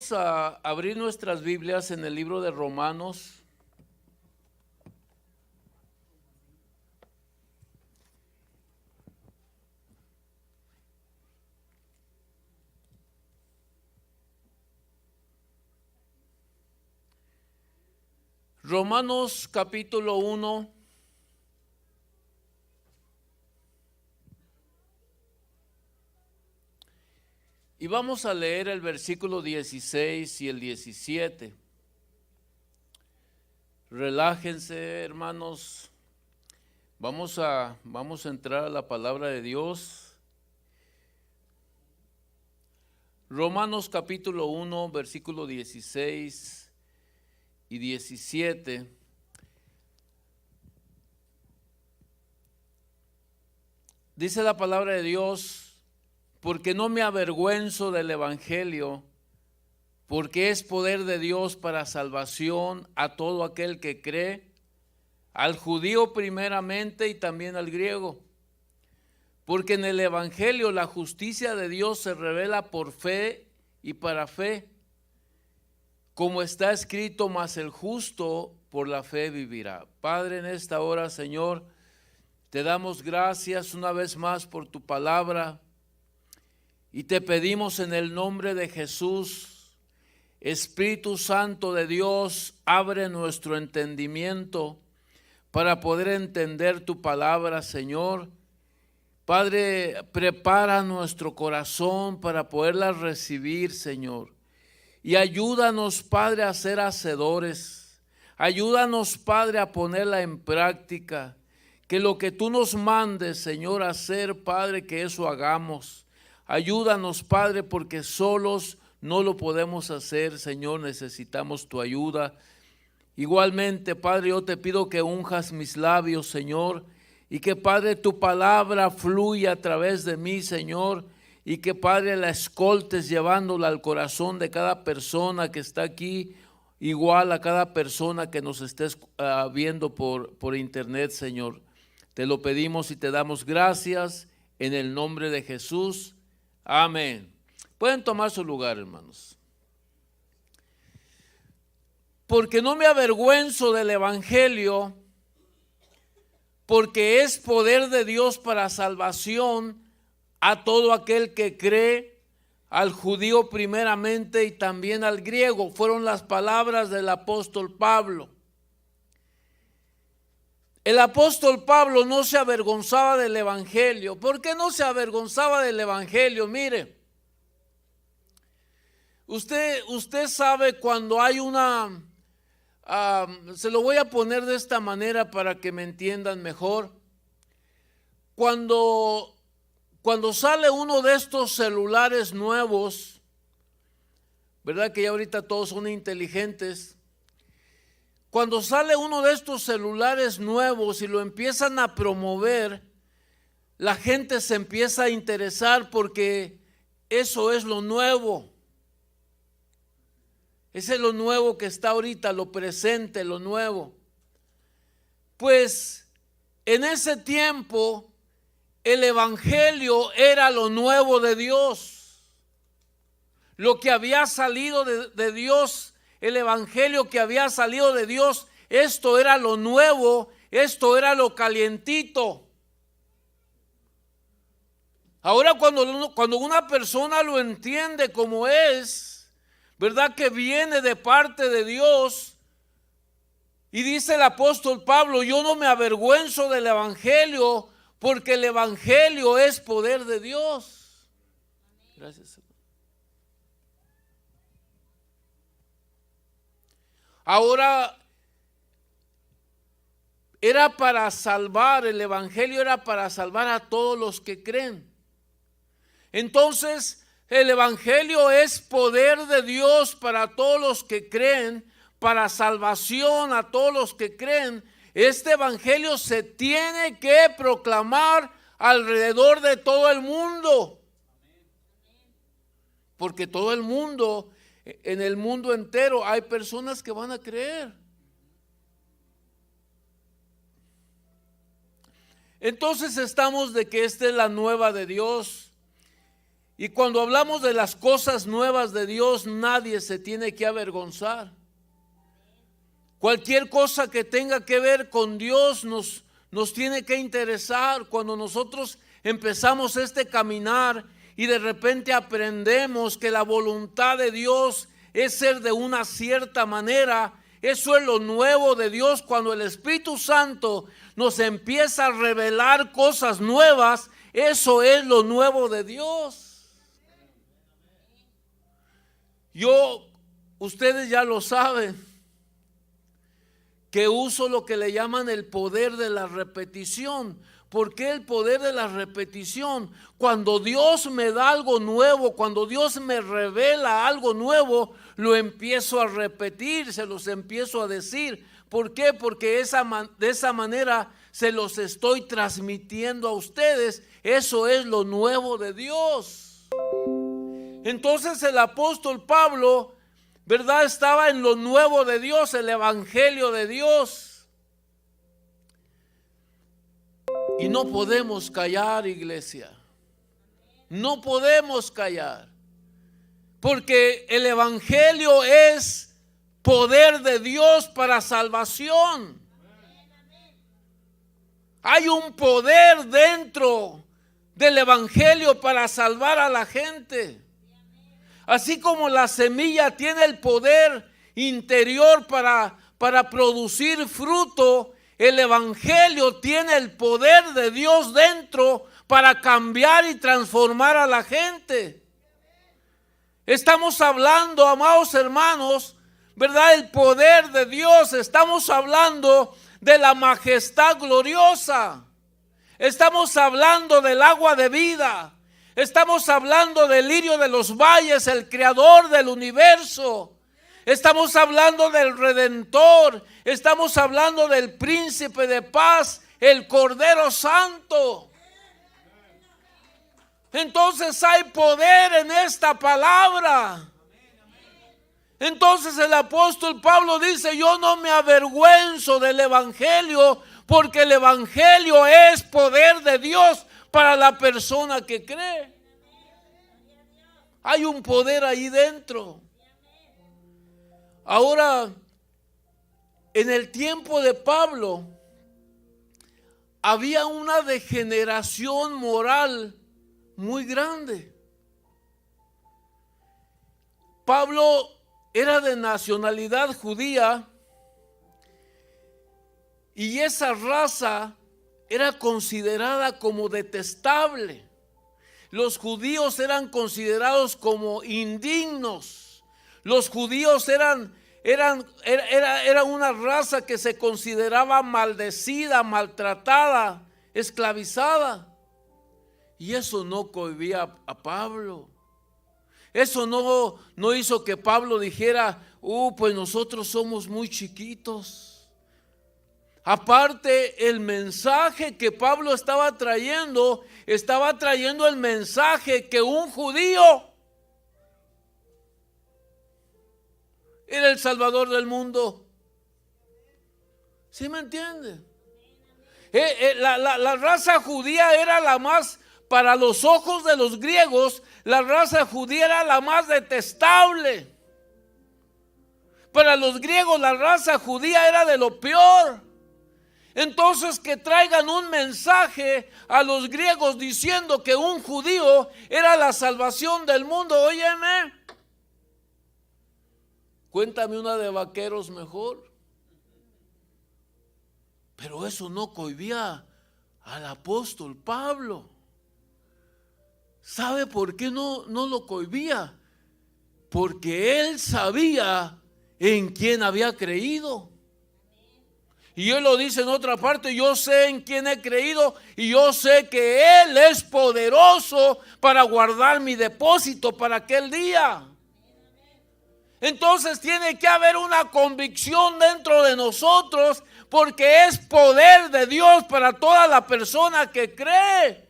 Vamos a abrir nuestras Biblias en el libro de Romanos. Romanos capítulo 1. Y vamos a leer el versículo 16 y el 17. Relájense, hermanos. Vamos a entrar a la palabra de Dios. Romanos capítulo 1, versículo 16 y 17. Dice la palabra de Dios: porque no me avergüenzo del evangelio, porque es poder de Dios para salvación a todo aquel que cree, al judío primeramente y también al griego. Porque en el evangelio la justicia de Dios se revela por fe y para fe, como está escrito: mas el justo por la fe vivirá. Padre, en esta hora, Señor, te damos gracias una vez más por tu palabra. Y te pedimos en el nombre de Jesús, Espíritu Santo de Dios, abre nuestro entendimiento para poder entender tu palabra, Señor. Padre, prepara nuestro corazón para poderla recibir, Señor. Y ayúdanos, Padre, a ser hacedores. Ayúdanos, Padre, a ponerla en práctica. Que lo que tú nos mandes, Señor, a hacer, Padre, que eso hagamos. Ayúdanos, Padre, porque solos no lo podemos hacer, Señor, necesitamos tu ayuda. Igualmente, Padre, yo te pido que unjas mis labios, Señor, y que, Padre, tu palabra fluya a través de mí, Señor, y que, Padre, la escoltes llevándola al corazón de cada persona que está aquí, igual a cada persona que nos estés viendo por internet, Señor. Te lo pedimos y te damos gracias en el nombre de Jesús. Amén. Pueden tomar su lugar, hermanos. Porque no me avergüenzo del evangelio, porque es poder de Dios para salvación a todo aquel que cree, al judío primeramente y también al griego. Fueron las palabras del apóstol Pablo. El apóstol Pablo no se avergonzaba del evangelio. ¿Por qué no se avergonzaba del evangelio? Mire, usted sabe cuando hay una, se lo voy a poner de esta manera para que me entiendan mejor. Cuando sale uno de estos celulares nuevos, ¿verdad que ya ahorita todos son inteligentes? Cuando sale uno de estos celulares nuevos y lo empiezan a promover, la gente se empieza a interesar porque eso es lo nuevo. Ese es lo nuevo que está ahorita, lo presente, lo nuevo. Pues en ese tiempo el evangelio era lo nuevo de Dios. Lo que había salido de Dios. El evangelio que había salido de Dios, esto era lo nuevo, esto era lo calientito. Ahora cuando una persona lo entiende como es, ¿verdad? Que viene de parte de Dios. Y dice el apóstol Pablo: yo no me avergüenzo del evangelio, porque el evangelio es poder de Dios. Gracias, Señor. Ahora, era para salvar, el evangelio era para salvar a todos los que creen. Entonces, el evangelio es poder de Dios para todos los que creen, para salvación a todos los que creen. Este evangelio se tiene que proclamar alrededor de todo el mundo. Porque todo el mundo, en el mundo entero, hay personas que van a creer. Entonces estamos de que esta es la nueva de Dios. Y cuando hablamos de las cosas nuevas de Dios, nadie se tiene que avergonzar. Cualquier cosa que tenga que ver con Dios nos tiene que interesar. Cuando nosotros empezamos este caminar y de repente aprendemos que la voluntad de Dios es ser de una cierta manera, eso es lo nuevo de Dios. Cuando el Espíritu Santo nos empieza a revelar cosas nuevas, eso es lo nuevo de Dios. Ustedes ya lo saben, que uso lo que le llaman el poder de la repetición. ¿Por qué el poder de la repetición? Cuando Dios me da algo nuevo, cuando Dios me revela algo nuevo, lo empiezo a repetir, se los empiezo a decir. ¿Por qué? Porque de esa manera se los estoy transmitiendo a ustedes. Eso es lo nuevo de Dios. Entonces el apóstol Pablo, ¿verdad?, estaba en lo nuevo de Dios, el evangelio de Dios. Y no podemos callar, iglesia. No podemos callar. Porque el evangelio es poder de Dios para salvación. Hay un poder dentro del evangelio para salvar a la gente. Así como la semilla tiene el poder interior para producir fruto, el evangelio tiene el poder de Dios dentro para cambiar y transformar a la gente. Estamos hablando, amados hermanos, ¿verdad?, el poder de Dios. Estamos hablando de la majestad gloriosa. Estamos hablando del agua de vida. Estamos hablando del lirio de los valles, el creador del universo. Estamos hablando del Redentor. Estamos hablando del príncipe de paz, el Cordero Santo. Entonces hay poder en esta palabra. Entonces el apóstol Pablo dice: yo no me avergüenzo del evangelio, porque el evangelio es poder de Dios para la persona que cree. Hay un poder ahí dentro. Ahora, en el tiempo de Pablo, había una degeneración moral muy grande. Pablo era de nacionalidad judía y esa raza era considerada como detestable. Los judíos eran considerados como indignos. Los judíos era una raza que se consideraba maldecida, maltratada, esclavizada. Y eso no cohibía a Pablo. Eso no hizo que Pablo dijera: pues nosotros somos muy chiquitos. Aparte, el mensaje que Pablo estaba trayendo el mensaje que un judío era el Salvador del mundo. ¿Sí me entiende? La raza judía era la más, para los ojos de los griegos, la raza judía era la más detestable. Para los griegos la raza judía era de lo peor. Entonces, que traigan un mensaje a los griegos diciendo que un judío era la salvación del mundo. Óyeme, cuéntame una de vaqueros mejor. Pero eso no cohibía al apóstol Pablo. ¿Sabe por qué no lo cohibía? Porque él sabía en quién había creído. Y él lo dice en otra parte: yo sé en quién he creído y yo sé que Él es poderoso para guardar mi depósito para aquel día. Entonces tiene que haber una convicción dentro de nosotros, porque es poder de Dios para toda la persona que cree.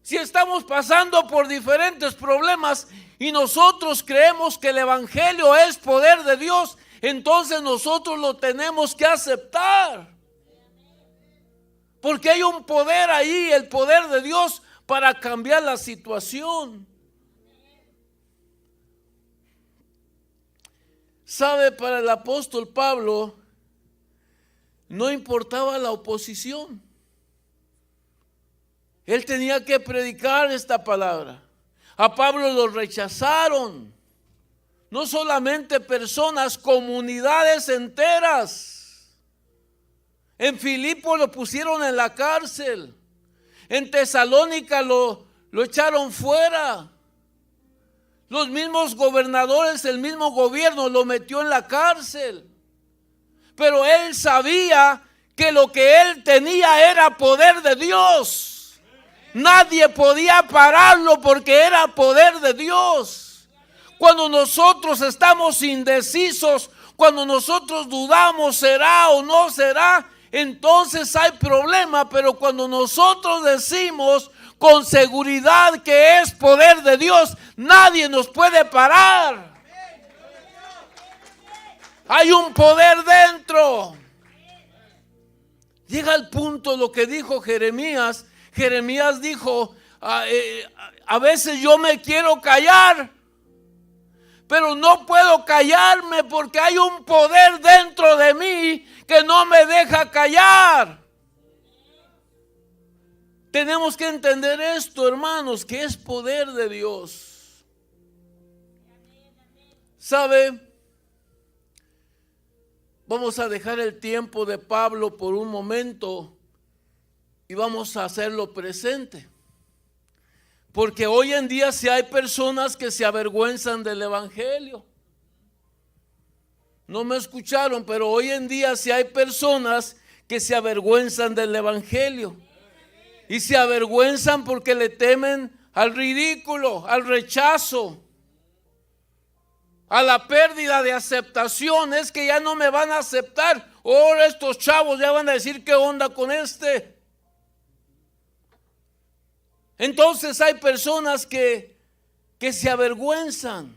Si estamos pasando por diferentes problemas y nosotros creemos que el evangelio es poder de Dios, entonces nosotros lo tenemos que aceptar. Porque hay un poder ahí, el poder de Dios para cambiar la situación. Sabe, para el apóstol Pablo no importaba la oposición. Él tenía que predicar esta palabra. A Pablo lo rechazaron. No solamente personas, comunidades enteras. En Filipo lo pusieron en la cárcel. En Tesalónica lo echaron fuera. Los mismos gobernadores, el mismo gobierno lo metió en la cárcel. Pero él sabía que lo que él tenía era poder de Dios. Nadie podía pararlo porque era poder de Dios. Cuando nosotros estamos indecisos, cuando nosotros dudamos, ¿será o no será? Entonces hay problema, pero cuando nosotros decimos con seguridad que es poder de Dios, nadie nos puede parar. Hay un poder dentro. Llega al punto lo que dijo Jeremías. Jeremías dijo, a veces yo me quiero callar, pero no puedo callarme porque hay un poder dentro de mí que no me deja callar. Tenemos que entender esto, hermanos, que es poder de Dios. ¿Sabe? Vamos a dejar el tiempo de Pablo por un momento y vamos a hacerlo presente. Porque hoy en día si hay personas que se avergüenzan del evangelio. No me escucharon, pero hoy en día si hay personas que se avergüenzan del evangelio. Y se avergüenzan porque le temen al ridículo, al rechazo, a la pérdida de aceptación. Es que ya no me van a aceptar. Ahora estos chavos ya van a decir qué onda con este. Entonces hay personas que se avergüenzan.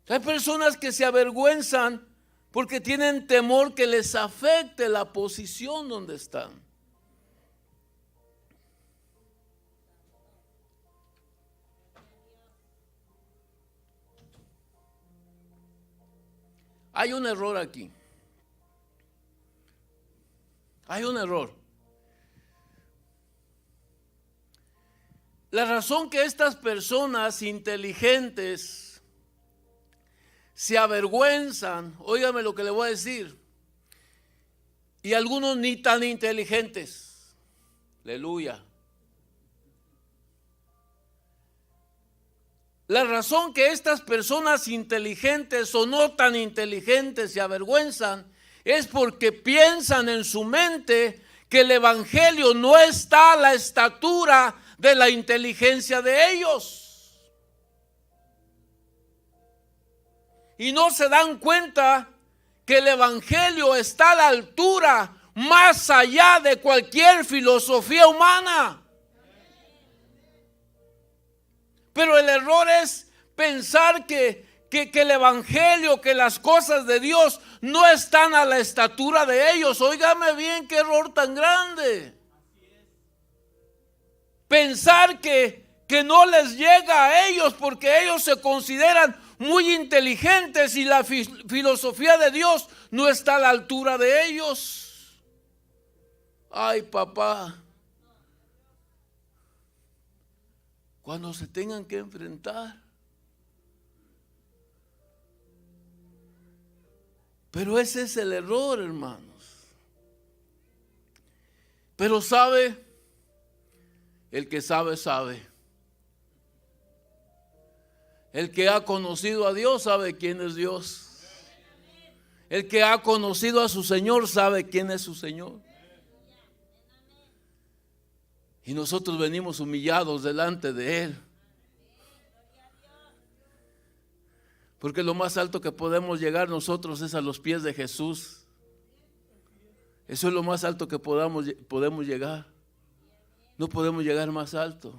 Hay personas que se avergüenzan porque tienen temor que les afecte la posición donde están. Hay un error aquí. Hay un error. La razón que estas personas inteligentes se avergüenzan, óigame lo que le voy a decir, y algunos ni tan inteligentes, aleluya. La razón que estas personas inteligentes o no tan inteligentes se avergüenzan es porque piensan en su mente que el evangelio no está a la estatura de la inteligencia de ellos. Y no se dan cuenta que el evangelio está a la altura, más allá de cualquier filosofía humana. Pero el error es pensar que el evangelio, que las cosas de Dios no están a la estatura de ellos. Óigame bien, qué error tan grande. Pensar que no les llega a ellos porque ellos se consideran muy inteligentes y la filosofía de Dios no está a la altura de ellos. Ay, papá. Cuando se tengan que enfrentar. Pero ese es el error, hermanos. Pero sabe, el que sabe, sabe. El que ha conocido a Dios sabe quién es Dios. El que ha conocido a su Señor sabe quién es su Señor. Y nosotros venimos humillados delante de Él. Porque lo más alto que podemos llegar nosotros es a los pies de Jesús. Eso es lo más alto que podemos llegar. No podemos llegar más alto.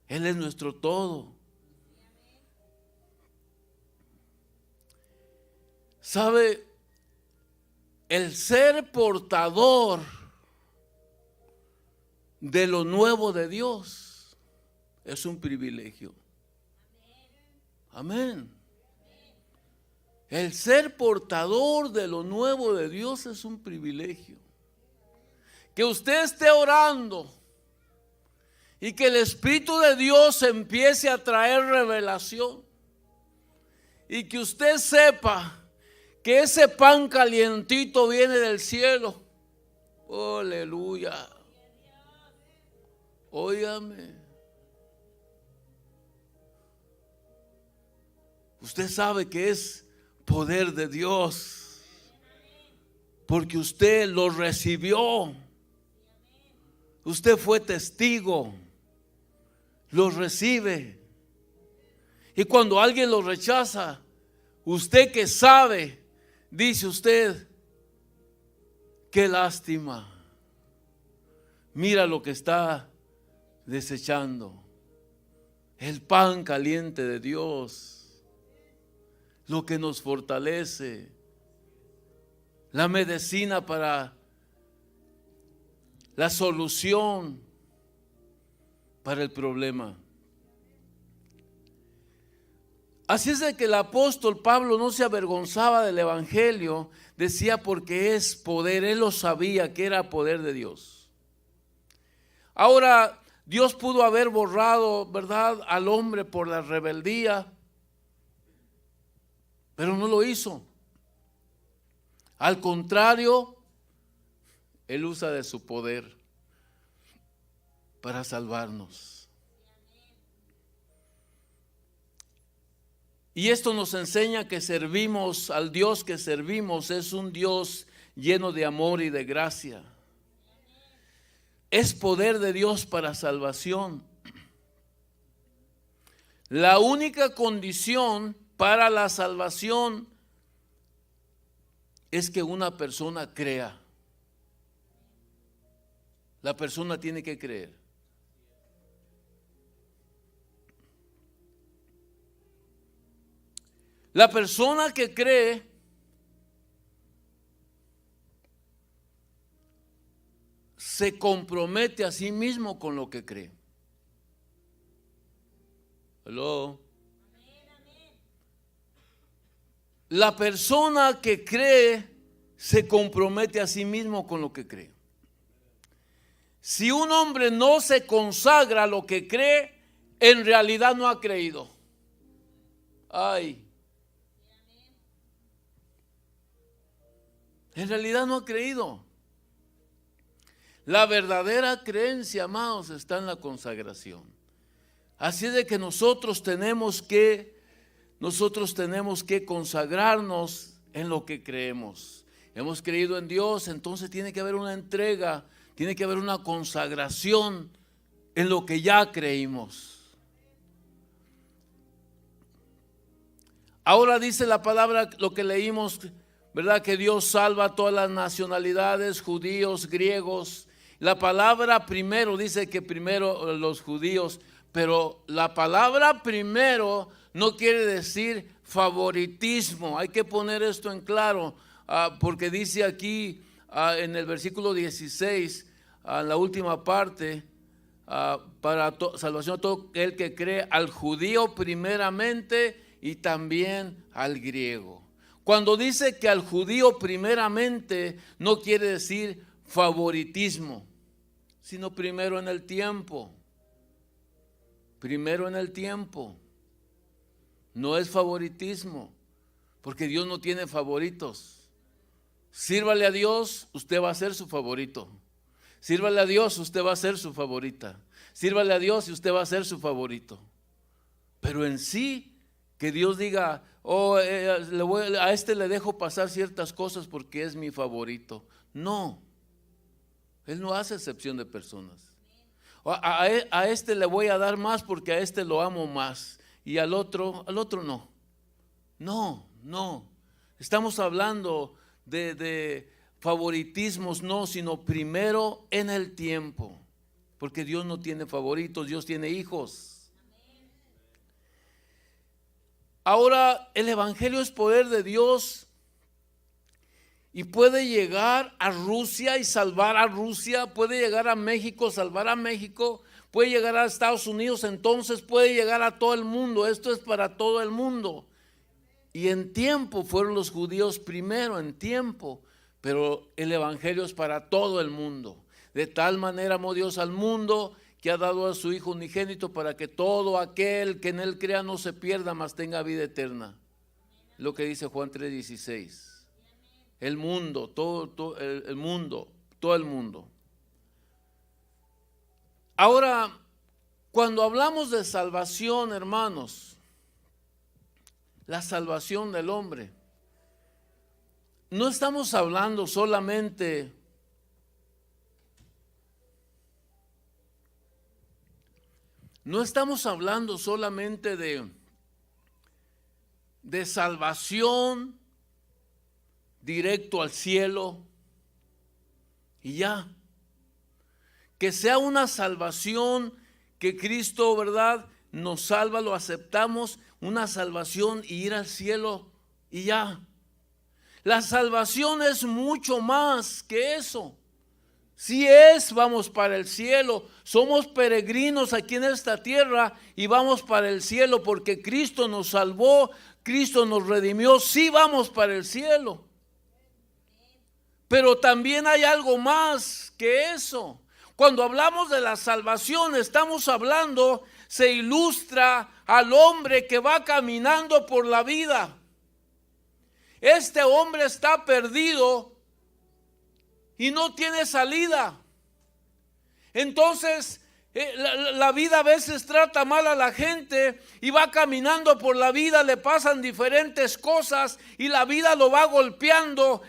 Él es nuestro todo. ¿Sabe? El ser portador de lo nuevo de Dios es un privilegio. Amén. El ser portador de lo nuevo de Dios es un privilegio. Que usted esté orando y que el Espíritu de Dios empiece a traer revelación y que usted sepa que ese pan calientito viene del cielo. Oh, aleluya. Óigame. Usted sabe que es poder de Dios porque usted lo recibió. Usted fue testigo. Lo recibe. Y cuando alguien lo rechaza, usted que sabe, dice usted, qué lástima. Mira lo que está desechando. El pan caliente de Dios, lo que nos fortalece, la medicina para la solución para el problema. Así es de que el apóstol Pablo no se avergonzaba del evangelio, decía porque es poder, él lo sabía que era poder de Dios. Ahora, Dios pudo haber borrado, ¿verdad?, al hombre por la rebeldía, pero no lo hizo. Al contrario, Él usa de su poder para salvarnos. Y esto nos enseña que servimos al Dios que servimos, es un Dios lleno de amor y de gracia. Es poder de Dios para salvación. La única condición para la salvación es que una persona crea. La persona tiene que creer. La persona que cree se compromete a sí mismo con lo que cree. Hello. La persona que cree se compromete a sí mismo con lo que cree. Si un hombre no se consagra a lo que cree, en realidad no ha creído. Ay. En realidad no ha creído. La verdadera creencia, amados, está en la consagración. Así es de que nosotros tenemos que consagrarnos en lo que creemos. Hemos creído en Dios, entonces tiene que haber una entrega, tiene que haber una consagración en lo que ya creímos. Ahora dice la palabra, lo que leímos, ¿verdad?, que Dios salva a todas las nacionalidades, judíos, griegos. La palabra primero dice que primero los judíos, pero la palabra primero no quiere decir favoritismo. Hay que poner esto en claro, porque dice aquí en el versículo 16, la última parte, para salvación a todo el que cree, al judío primeramente y también al griego. Cuando dice que al judío primeramente, no quiere decir favoritismo, sino primero en el tiempo. Primero en el tiempo. No es favoritismo, porque Dios no tiene favoritos. Sírvale a Dios, usted va a ser su favorito. Sírvale a Dios, usted va a ser su favorita. Sírvale a Dios y usted va a ser su favorito. Pero en sí, que Dios diga, a este le dejo pasar ciertas cosas porque es mi favorito. No, Él no hace excepción de personas. A este le voy a dar más porque a este lo amo más y al otro no. No. Estamos hablando de favoritismos, no, sino primero en el tiempo. Porque Dios no tiene favoritos, Dios tiene hijos. Ahora, el evangelio es poder de Dios y puede llegar a Rusia y salvar a Rusia, puede llegar a México, salvar a México, puede llegar a Estados Unidos, entonces puede llegar a todo el mundo. Esto es para todo el mundo. Y en tiempo fueron los judíos primero, en tiempo, pero el evangelio es para todo el mundo. De tal manera amó Dios al mundo que ha dado a su Hijo unigénito para que todo aquel que en él crea no se pierda, mas tenga vida eterna. Lo que dice Juan 3:16. El mundo, todo el mundo, todo el mundo. Ahora, cuando hablamos de salvación, hermanos, la salvación del hombre, no estamos hablando solamente de salvación directo al cielo y ya. Que sea una salvación que Cristo, ¿verdad?, nos salva, lo aceptamos, una salvación y ir al cielo y ya. La salvación es mucho más que eso. Si es, vamos para el cielo. Somos peregrinos aquí en esta tierra y vamos para el cielo porque Cristo nos salvó, Cristo nos redimió. Sí, vamos para el cielo. Pero también hay algo más que eso. Cuando hablamos de la salvación, estamos hablando, se ilustra al hombre que va caminando por la vida. Este hombre está perdido y no tiene salida. Entonces, la vida a veces trata mal a la gente y va caminando por la vida, le pasan diferentes cosas y la vida lo va golpeando,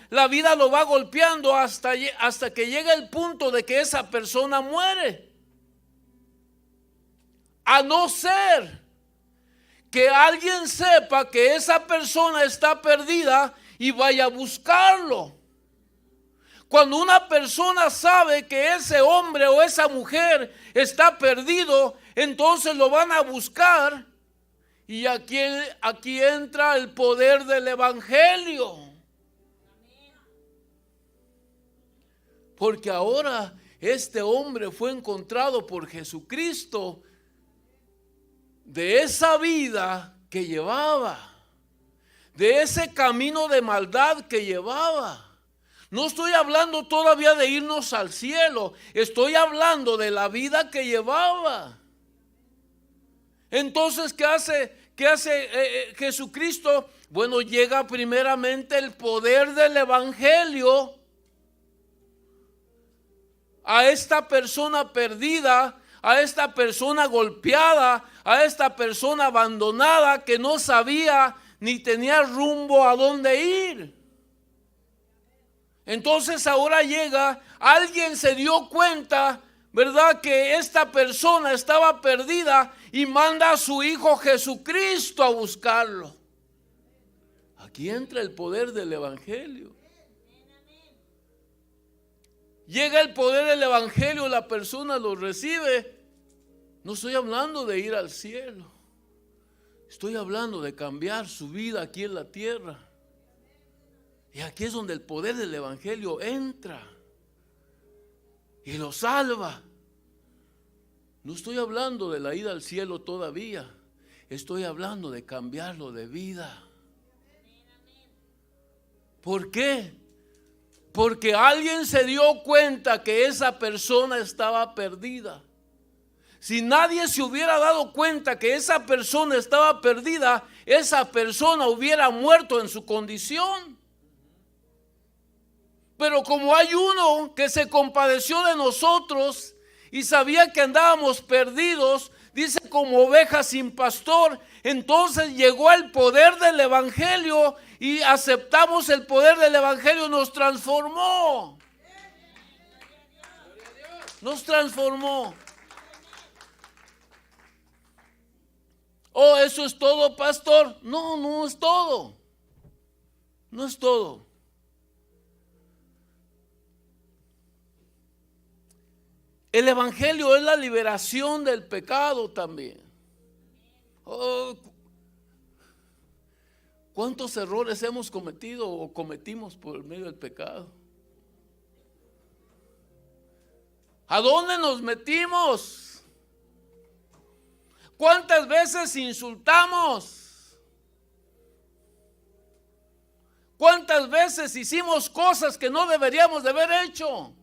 hasta que llega el punto de que esa persona muere. A no ser que alguien sepa que esa persona está perdida y vaya a buscarlo. Cuando una persona sabe que ese hombre o esa mujer está perdido, entonces lo van a buscar. Y aquí entra el poder del evangelio. Porque ahora este hombre fue encontrado por Jesucristo de esa vida que llevaba, de ese camino de maldad que llevaba. No estoy hablando todavía de irnos al cielo, estoy hablando de la vida que llevaba. Entonces, ¿qué hace Jesucristo? Bueno, llega primeramente el poder del evangelio a esta persona perdida, a esta persona golpeada, a esta persona abandonada que no sabía ni tenía rumbo a dónde ir. Entonces ahora llega, alguien se dio cuenta, ¿verdad?, que esta persona estaba perdida y manda a su Hijo Jesucristo a buscarlo. Aquí entra el poder del evangelio. Llega el poder del evangelio, la persona lo recibe. No estoy hablando de ir al cielo, estoy hablando de cambiar su vida aquí en la tierra. Y aquí es donde el poder del evangelio entra y lo salva. No estoy hablando de la ida al cielo todavía, estoy hablando de cambiarlo de vida. ¿Por qué? Porque alguien se dio cuenta que esa persona estaba perdida. Si nadie se hubiera dado cuenta que esa persona estaba perdida, esa persona hubiera muerto en su condición. Pero como hay uno que se compadeció de nosotros y sabía que andábamos perdidos, dice, como ovejas sin pastor, entonces llegó el poder del evangelio y aceptamos el poder del evangelio, nos transformó. Nos transformó. Oh, ¿eso es todo, pastor? No, no es todo. No es todo. El evangelio es la liberación del pecado también. Oh, ¿Cuántos errores hemos cometido o cometimos por medio del pecado? ¿A dónde nos metimos? ¿Cuántas veces insultamos? ¿Cuántas veces hicimos cosas que no deberíamos de haber hecho?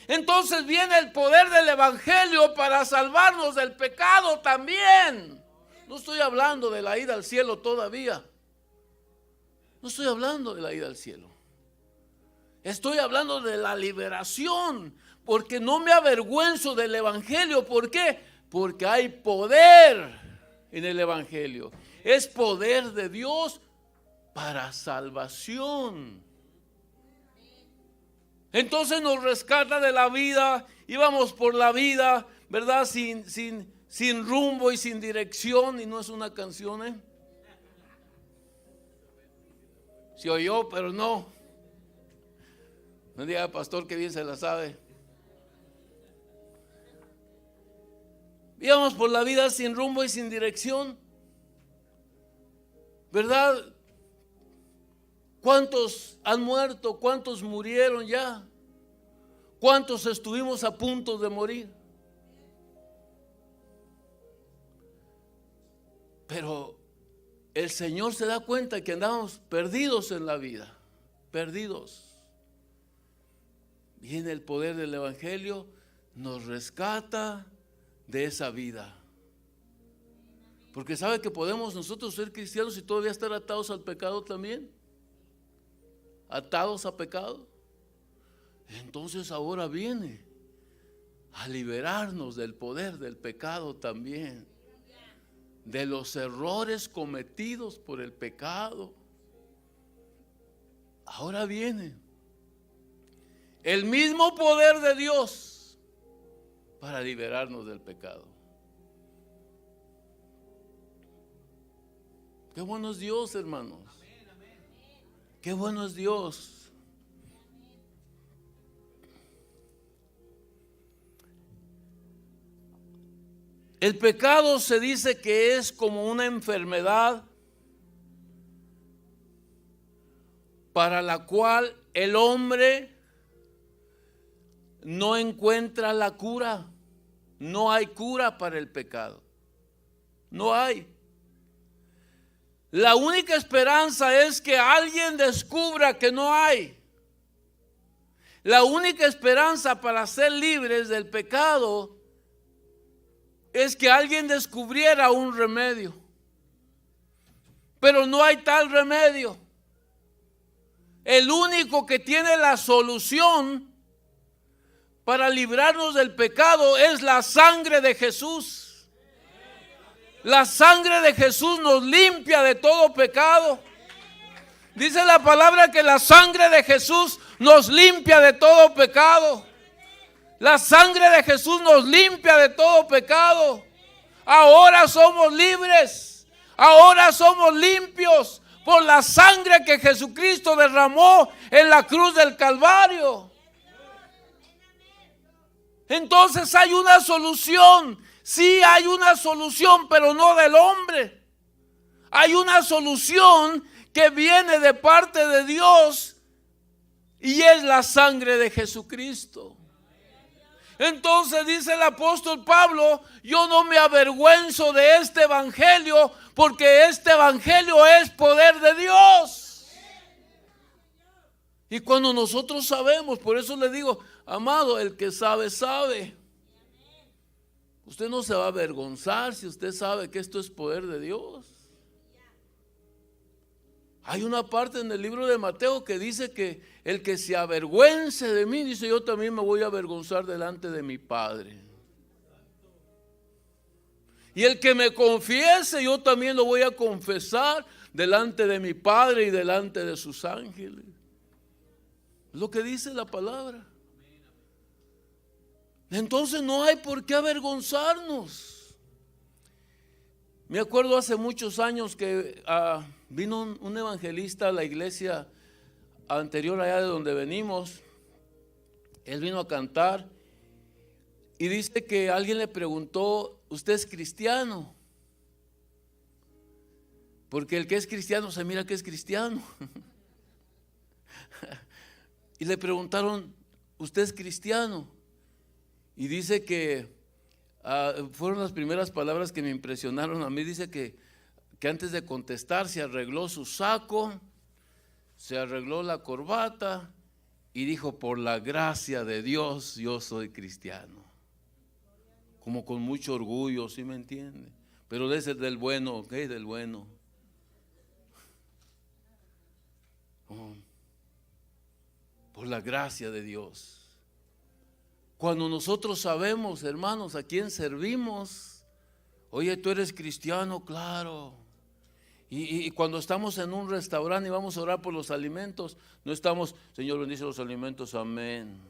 Entonces viene el poder del evangelio para salvarnos del pecado también. No estoy hablando de la ida al cielo todavía. No estoy hablando de la ida al cielo. Estoy hablando de la liberación, porque no me avergüenzo del evangelio. ¿Por qué? Porque hay poder en el evangelio. Es poder de Dios para salvación. Entonces nos rescata de la vida. Íbamos por la vida, ¿verdad? Sin rumbo y sin dirección. Y no es una canción, ¿eh? Se oyó, pero no. No diga, pastor, que bien se la sabe. Íbamos por la vida sin rumbo y sin dirección, ¿verdad? ¿Cuántos han muerto? ¿Cuántos murieron ya? ¿Cuántos estuvimos a punto de morir? Pero el Señor se da cuenta que andamos perdidos en la vida, perdidos. Viene el poder del evangelio, nos rescata de esa vida. Porque sabe que podemos nosotros ser cristianos y todavía estar atados al pecado también. Atados a pecado. Entonces ahora viene a liberarnos del poder del pecado también, de los errores cometidos por el pecado. Ahora viene el mismo poder de Dios para liberarnos del pecado. Qué bueno es Dios, hermanos. Qué bueno es Dios. El pecado se dice que es como una enfermedad para la cual el hombre no encuentra la cura. No hay cura para el pecado. No hay. La única esperanza es que alguien descubra que no hay. La única esperanza para ser libres del pecado es que alguien descubriera un remedio. Pero no hay tal remedio. El único que tiene la solución para librarnos del pecado es la sangre de Jesús. La sangre de Jesús nos limpia de todo pecado. Dice la palabra que la sangre de Jesús nos limpia de todo pecado. La sangre de Jesús nos limpia de todo pecado. Ahora somos libres. Ahora somos limpios por la sangre que Jesucristo derramó en la cruz del Calvario. Entonces hay una solución. Sí hay una solución, pero no del hombre. Hay una solución que viene de parte de Dios y es la sangre de Jesucristo. Entonces dice el apóstol Pablo, yo no me avergüenzo de este evangelio porque este evangelio es poder de Dios. Y cuando nosotros sabemos, por eso le digo, amado, el que sabe, sabe. Usted no se va a avergonzar si usted sabe que esto es poder de Dios. Hay una parte en el libro de Mateo que dice que el que se avergüence de mí, dice, yo también me voy a avergonzar delante de mi Padre. Y el que me confiese, yo también lo voy a confesar delante de mi Padre y delante de sus ángeles. Es lo que dice la palabra. Entonces no hay por qué avergonzarnos. Me acuerdo hace muchos años que vino un evangelista a la iglesia anterior allá de donde venimos. Él vino a cantar y dice que alguien le preguntó, ¿usted es cristiano? Porque el que es cristiano se mira que es cristiano. Y le preguntaron, ¿usted es cristiano? Y dice que fueron las primeras palabras que me impresionaron a mí. Dice que antes de contestar se arregló su saco, se arregló la corbata y dijo, por la gracia de Dios yo soy cristiano. Como con mucho orgullo, ¿sí me entiende? Pero de ese del bueno, ¿ok? Del bueno. Oh, por la gracia de Dios. Cuando nosotros sabemos, hermanos, a quién servimos. Oye, tú eres cristiano, claro. Y cuando estamos en un restaurante y vamos a orar por los alimentos, no estamos, Señor, bendice los alimentos, amén.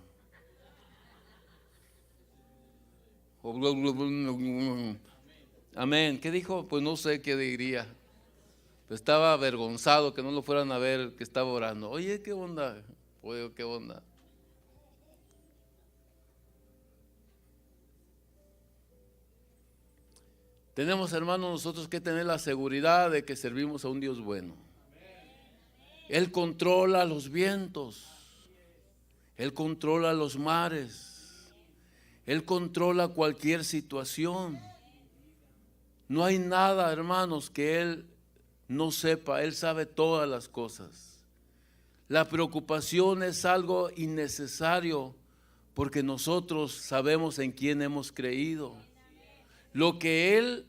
Amén. ¿Qué dijo? Pues no sé qué diría. Pues estaba avergonzado que no lo fueran a ver, que estaba orando. Oye, ¿qué onda? Oye, ¿qué onda? Tenemos, hermanos, nosotros que tener la seguridad de que servimos a un Dios bueno. Él controla los vientos. Él controla los mares. Él controla cualquier situación. No hay nada, hermanos, que Él no sepa. Él sabe todas las cosas. La preocupación es algo innecesario porque nosotros sabemos en quién hemos creído. Lo que Él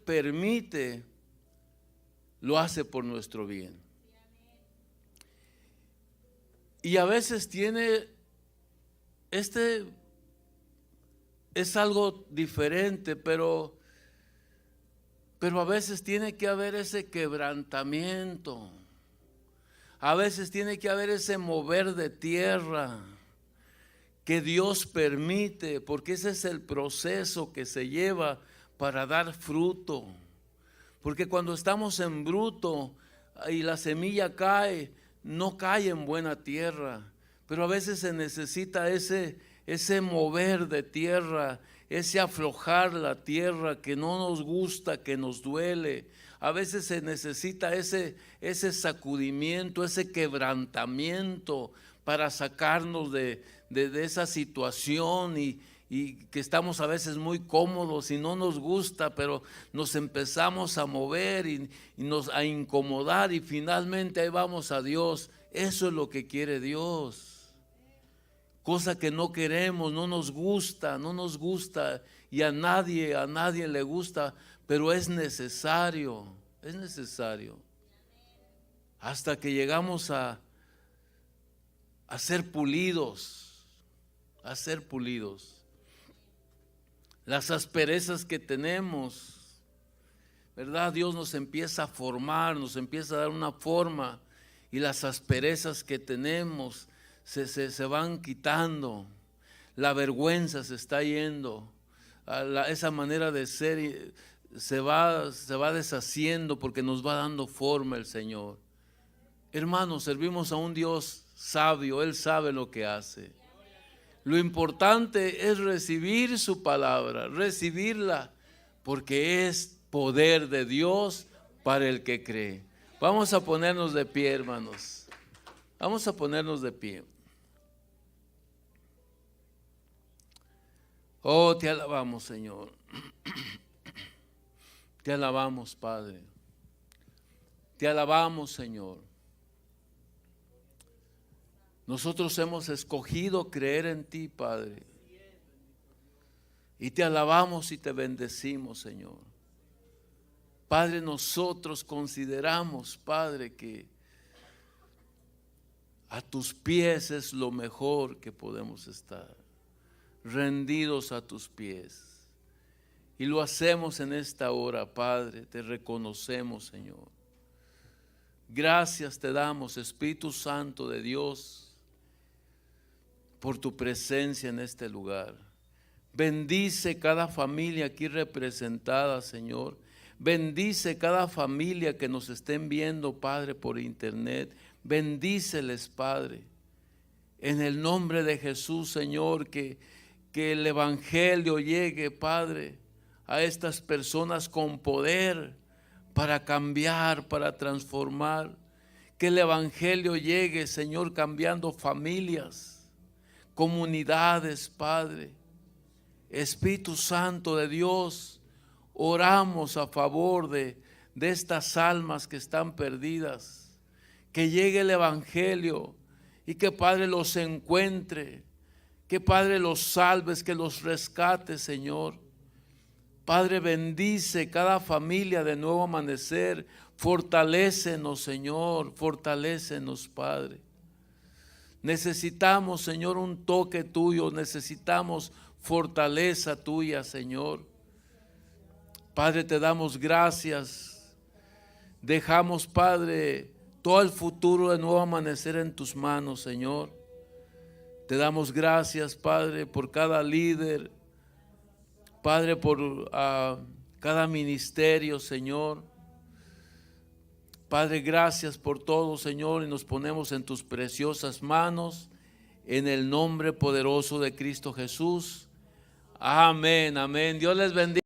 permite, lo hace por nuestro bien. Y a veces es algo diferente, pero a veces tiene que haber ese quebrantamiento. A veces tiene que haber ese mover de tierra que Dios permite, porque ese es el proceso que se lleva para dar fruto. Porque cuando estamos en bruto y la semilla cae, no cae en buena tierra, pero a veces se necesita ese mover de tierra, ese aflojar la tierra que no nos gusta, que nos duele. A veces se necesita ese sacudimiento, ese quebrantamiento para sacarnos de esa situación y que estamos a veces muy cómodos y no nos gusta, pero nos empezamos a mover y a incomodar y finalmente ahí vamos a Dios. Eso es lo que quiere Dios. Cosa que no queremos, no nos gusta y a nadie le gusta, pero es necesario. Hasta que llegamos a ser pulidos, Las asperezas que tenemos, ¿verdad? Dios nos empieza a formar, nos empieza a dar una forma y las asperezas que tenemos se van quitando. La vergüenza se está yendo, esa manera de ser se va deshaciendo porque nos va dando forma el Señor. Hermanos, servimos a un Dios sabio, Él sabe lo que hace. Lo importante es recibir su palabra, recibirla, porque es poder de Dios para el que cree. Vamos a ponernos de pie, hermanos. Vamos a ponernos de pie. Oh, te alabamos, Señor. Te alabamos, Padre. Te alabamos, Señor. Nosotros hemos escogido creer en ti, Padre. Y te alabamos y te bendecimos, Señor. Padre, nosotros consideramos, Padre, que a tus pies es lo mejor que podemos estar, rendidos a tus pies. Y lo hacemos en esta hora, Padre, te reconocemos, Señor. Gracias te damos, Espíritu Santo de Dios, por tu presencia en este lugar. Bendice cada familia aquí representada, Señor. Bendice cada familia que nos estén viendo, Padre, por internet. Bendíceles, Padre. En el nombre de Jesús, Señor, que el Evangelio llegue, Padre, a estas personas con poder para cambiar, para transformar. Que el evangelio llegue, Señor, cambiando familias, comunidades, Padre. Espíritu Santo de Dios, oramos a favor de estas almas que están perdidas. Que llegue el evangelio y que, Padre, los encuentre. Que, Padre, los salves, que los rescate, Señor. Padre, bendice cada familia de Nuevo Amanecer. Fortalécenos, Señor, fortalécenos, Padre. Necesitamos, Señor, un toque tuyo, necesitamos fortaleza tuya, Señor. Padre, te damos gracias. Dejamos, Padre, todo el futuro de Nuevo Amanecer en tus manos, Señor. Te damos gracias, Padre, por cada líder, Padre, por cada ministerio, Señor. Padre, gracias por todo, Señor, y nos ponemos en tus preciosas manos, en el nombre poderoso de Cristo Jesús. Amén, amén. Dios les bendiga.